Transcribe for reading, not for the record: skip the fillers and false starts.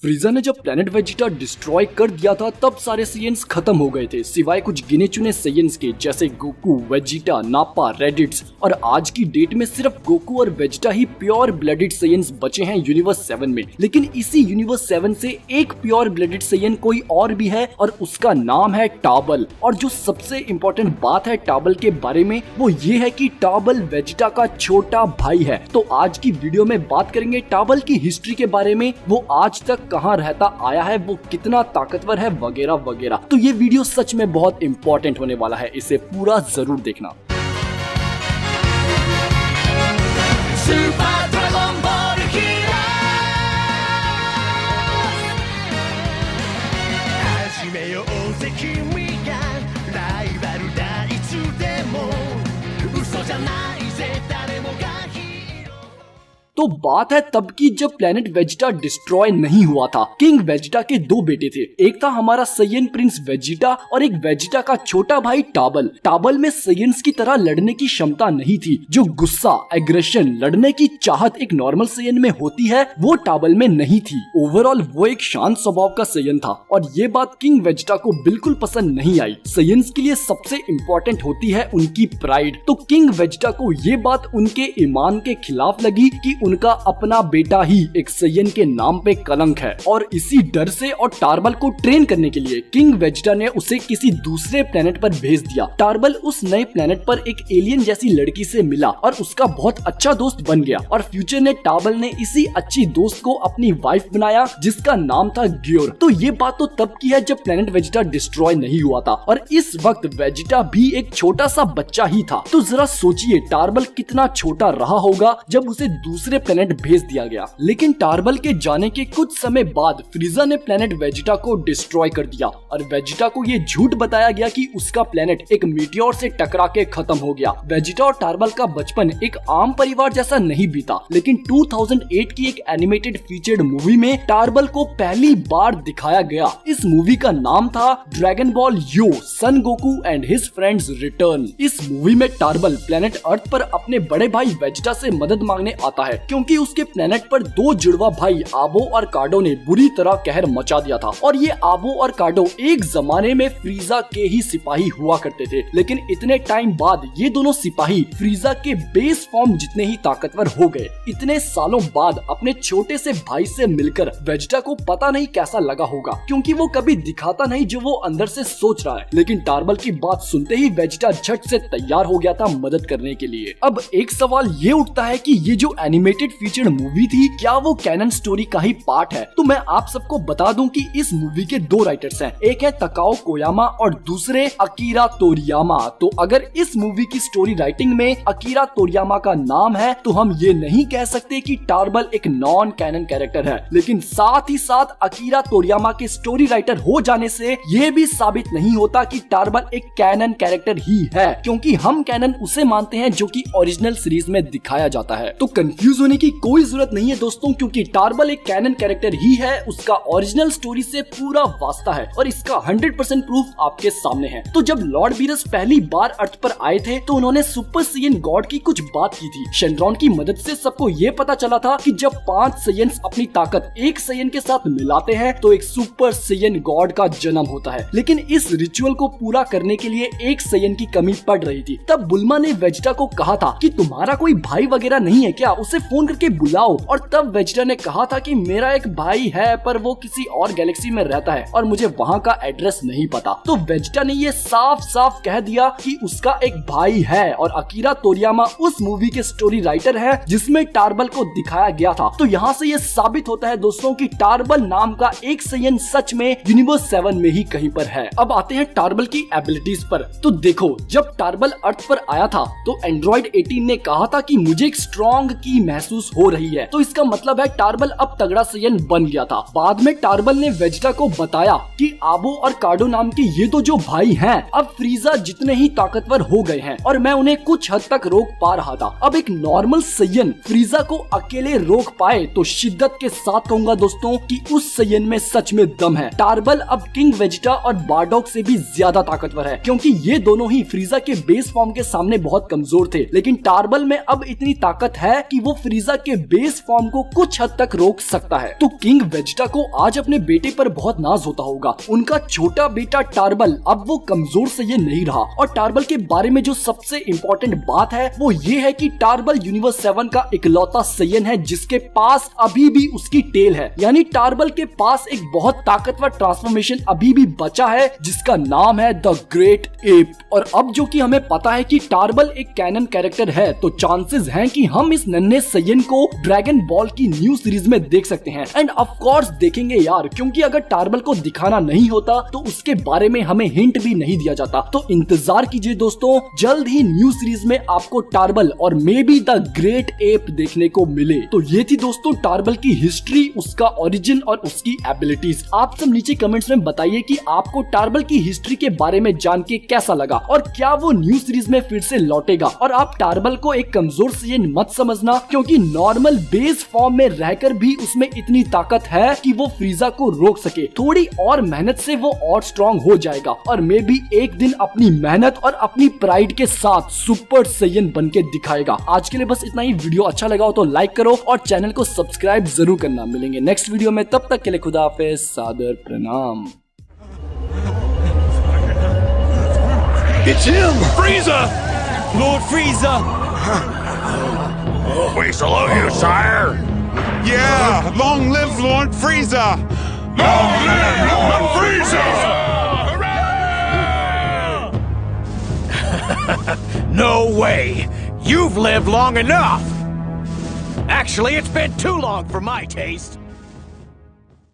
फ्रीजा ने जब planet Vegeta destroy कर दिया था तब सारे सेयन्स खत्म हो गए थे सिवाय कुछ गिने चुने सेयन्स के, जैसे गोकू, वेजिटा, नापा, रेडिट्स। और आज की डेट में सिर्फ गोकू और वेजिटा ही प्योर ब्लडेड सेयन्स बचे हैं यूनिवर्स 7 में। लेकिन इसी यूनिवर्स 7 से एक प्योर ब्लडेड सेयन कोई और भी है और उसका नाम है टाबल। और जो सबसे इम्पोर्टेंट बात है टाबल के बारे में वो ये है कि टाबल वेजिटा का छोटा भाई है। तो आज की वीडियो में बात करेंगे टाबल की हिस्ट्री के बारे में, वो आज तक कहां रहता आया है, वो कितना ताकतवर है, वगैरह वगैरह। तो ये वीडियो सच में बहुत इंपॉर्टेंट होने वाला है, इसे पूरा जरूर देखना। तो बात है तब की जब प्लेनेट वेजिटा डिस्ट्रॉय नहीं हुआ था। किंग वेजिटा के दो बेटे थे, एक था हमारा सैयन प्रिंस वेजिटा और एक वेजिटा का छोटा भाई टाबल। टाबल में सैयन्स की तरह लड़ने की क्षमता नहीं थी। जो गुस्सा, एग्रेशन, लड़ने की चाहत एक नॉर्मल सैयन में होती है वो टाबल में नहीं थी। ओवरऑल वो एक शांत स्वभाव का सैयन था और ये बात किंग वेजिटा को बिल्कुल पसंद नहीं आई। सैयन्स के लिए सबसे इम्पोर्टेंट होती है उनकी प्राइड। तो किंग वेजिटा को ये बात उनके ईमान के खिलाफ लगी कि उनका अपना बेटा ही एक सैयन के नाम पे कलंक है। और इसी डर से और टार्बल को ट्रेन करने के लिए किंग वेजिटा ने उसे किसी दूसरे प्लेनेट पर भेज दिया। टार्बल उस नए प्लेनेट पर एक एलियन जैसी लड़की से मिला और उसका बहुत अच्छा दोस्त बन गया। और फ्यूचर ने टार्बल ने इसी अच्छी दोस्त को अपनी वाइफ बनाया जिसका नाम था ग्योर। तो ये बात तो तब की है जब प्लेनेट वेजिटा डिस्ट्रॉय नहीं हुआ था और इस वक्त वेजिटा भी एक छोटा सा बच्चा ही था। तो जरा सोचिए टार्बल कितना छोटा रहा होगा जब उसे दूसरे प्लेनेट भेज दिया गया। लेकिन टार्बल के जाने के कुछ समय बाद फ्रीजा ने प्लेनेट वेजिटा को डिस्ट्रॉय कर दिया और वेजिटा को ये झूठ बताया गया कि उसका प्लेनेट एक मीटियोर से टकरा के खत्म हो गया। वेजिटा और टार्बल का बचपन एक आम परिवार जैसा नहीं बीता, लेकिन 2008 की एक एनिमेटेड फीचर्ड मूवी में टार्बल को पहली बार दिखाया गया। इस मूवी का नाम था Dragon Ball yo Son Goku and his friends return. इस मूवी में टार्बल प्लेनेट अर्थ पर अपने बड़े भाई वेजिटा से मदद मांगने आता है क्योंकि उसके प्लेनेट पर दो जुड़वा भाई आबो और कार्डो ने बुरी तरह कहर मचा दिया था। और ये आबो और कार्डो एक जमाने में फ्रीजा के ही सिपाही हुआ करते थे, लेकिन इतने टाइम बाद ये दोनों सिपाही फ्रीजा के बेस फॉर्म जितने ही ताकतवर हो गए। इतने सालों बाद अपने छोटे से भाई से मिलकर वेजिटा को पता नहीं कैसा लगा होगा, क्योंकि वो कभी दिखाता नहीं जो वो अंदर से सोच रहा है। लेकिन टार्बल की बात सुनते ही वेजिटा झट से तैयार हो गया था मदद करने के लिए। अब एक सवाल ये उठता है कि ये जो एनिमेटेड फीचर्ड मूवी थी क्या वो कैनन स्टोरी का ही पार्ट है? तो मैं आप सबको बता दूं कि इस मूवी के दो राइटर्स हैं, एक है तकाओ कोयामा और दूसरे अकीरा तोरियामा। तो अगर इस मूवी की स्टोरी राइटिंग में अकीरा तोरियामा का नाम है तो हम ये नहीं कह सकते कि टार्बल एक नॉन कैनन कैरेक्टर है। लेकिन साथ ही साथ अकीरा तोरियामा के स्टोरी राइटर हो जाने से ये भी साबित नहीं होता कि टार्बल एक कैनन कैरेक्टर ही है, क्योंकि हम कैनन उसे मानते हैं जो कि ओरिजिनल सीरीज में दिखाया जाता है। तो कंफ्यूज होने की कोई जरूरत नहीं है दोस्तों, क्योंकि टार्बल एक कैनन कैरेक्टर ही है, उसका ओरिजिनल स्टोरी से पूरा वास्ता है और इसका 100% प्रूफ आपके सामने है। तो जब लॉर्ड बीरस पहली बार अर्थ पर आए थे तो उन्होंने सुपर सैयन गॉड की कुछ बात की थी। शेनरॉन की मदद से सबको ये पता चला था कि जब 5 सैयन्स अपनी ताकत एक सैयन के साथ मिलाते हैं तो एक सुपर सैयन गॉड का जन्म होता है। लेकिन इस रिचुअल को पूरा करने के लिए एक सैयन की कमी पड़ रही थी। तब बुल्मा ने वेजिटा को कहा था कि तुम्हारा कोई भाई वगैरह नहीं है क्या, उसे फोन करके बुलाओ। और तब वेजिटा ने कहा था कि मेरा एक भाई है पर वो किसी और गैलेक्सी में रहता है और मुझे वहाँ का एड्रेस नहीं पता। तो वेजिटा ने ये साफ साफ कह दिया कि उसका एक भाई है और अकीरा तोरियामा उस मूवी के स्टोरी राइटर है जिसमें टार्बल को दिखाया गया था। तो यहाँ से ये साबित होता है दोस्तों कि टार्बल नाम का एक सैयन सच में यूनिवर्स 7 में ही कहीं पर है। अब आते हैं टार्बल की एबिलिटीज पर। तो देखो जब टार्बल अर्थ पर आया था तो एंड्रॉइड 18 ने कहा था कि मुझे एक स्ट्रॉन्ग की महसूस हो रही है, तो इसका मतलब है टार्बल अब तगड़ा सैयन बन गया था। बाद में टार्बल ने वेजिटा को बताया कि आबो और कार्डो नाम के ये तो जो भाई हैं अब फ्रीजा जितने ही ताकतवर हो गए हैं और मैं उन्हें कुछ हद तक रोक पा रहा था। अब एक नॉर्मल सैयन फ्रीजा को अकेले रोक पाए तो शिद्दत के साथ कहूंगा दोस्तों कि उस सैयन में सच में दम है। टार्बल अब किंग वेजिटा और बारडॉक से भी ज्यादा ताकतवर है, क्योंकि ये दोनों ही फ्रीजा के बेस फॉर्म के सामने बहुत कमजोर थे। लेकिन टार्बल में अब इतनी ताकत है कि वो फ्रीजा के बेस फॉर्म को कुछ हद तक रोक सकता है। तो किंग वेजिटा को आज अपने बेटे पर बहुत नाज होता होगा। उनका छोटा बेटा टार्बल अब वो कमजोर से ये नहीं रहा। और टार्बल के बारे में जो सबसे इम्पोर्टेंट बात है वो ये है कि टार्बल यूनिवर्स 7 का इकलौता सैयन है जिसके पास अभी भी उसकी टेल है। यानी टार्बल के पास एक बहुत ताकतवर ट्रांसफॉर्मेशन अभी भी बचा है जिसका नाम है द ग्रेट एप। और अब जो कि हमें पता है कि टार्बल एक कैनन कैरेक्टर है तो चांसेस हैं कि हम इस नन्हे सैयन को ड्रैगन बॉल की न्यू सीरीज में देख सकते हैं। एंड ऑफ कोर्स देखेंगे यार, क्योंकि अगर टार्बल को दिखाना नहीं होता तो उसके बारे में हमें हिंट भी नहीं दिया जाता। तो इंतजार कीजिए दोस्तों, जल्द ही न्यू सीरीज में आपको टार्बल और may be the great app देखने को मिले। तो ये थी दोस्तों टार्बल की हिस्ट्री, उसका ओरिजिन और उसकी एबिलिटीज। आप सब नीचे कमेंट्स में बताइए कि आपको टार्बल की हिस्ट्री के बारे में जान के कैसा लगा और क्या वो न्यू सीरीज में फिर से लौटेगा। और आप टार्बल को एक कमजोर सैयन मत समझना, क्योंकि नॉर्मल बेस फॉर्म में रहकर भी उसमें इतनी ताकत है कि वो फ्रीजा को रोक सके। थोड़ी और मेहनत से वो और स्ट्रॉन्ग हो जाएगा और मे बी एक दिन अपनी मेहनत और अपनी प्राइड के साथ सुपर सैयन बन के दिखाएगा। आज के लिए बस इतना ही। वीडियो अच्छा लगा हो तो लाइक करो और चैनल को सब्सक्राइब जरूर करना। मिलेंगे नेक्स्ट वीडियो में, तब तक के लिए खुदा हाफिज, सादर प्रणाम। It's him! Frieza! Lord Frieza! We salute you, sire! Yeah! Long live Lord Frieza! Long live Lord Frieza! No way! You've lived long enough! Actually, it's been too long for my taste.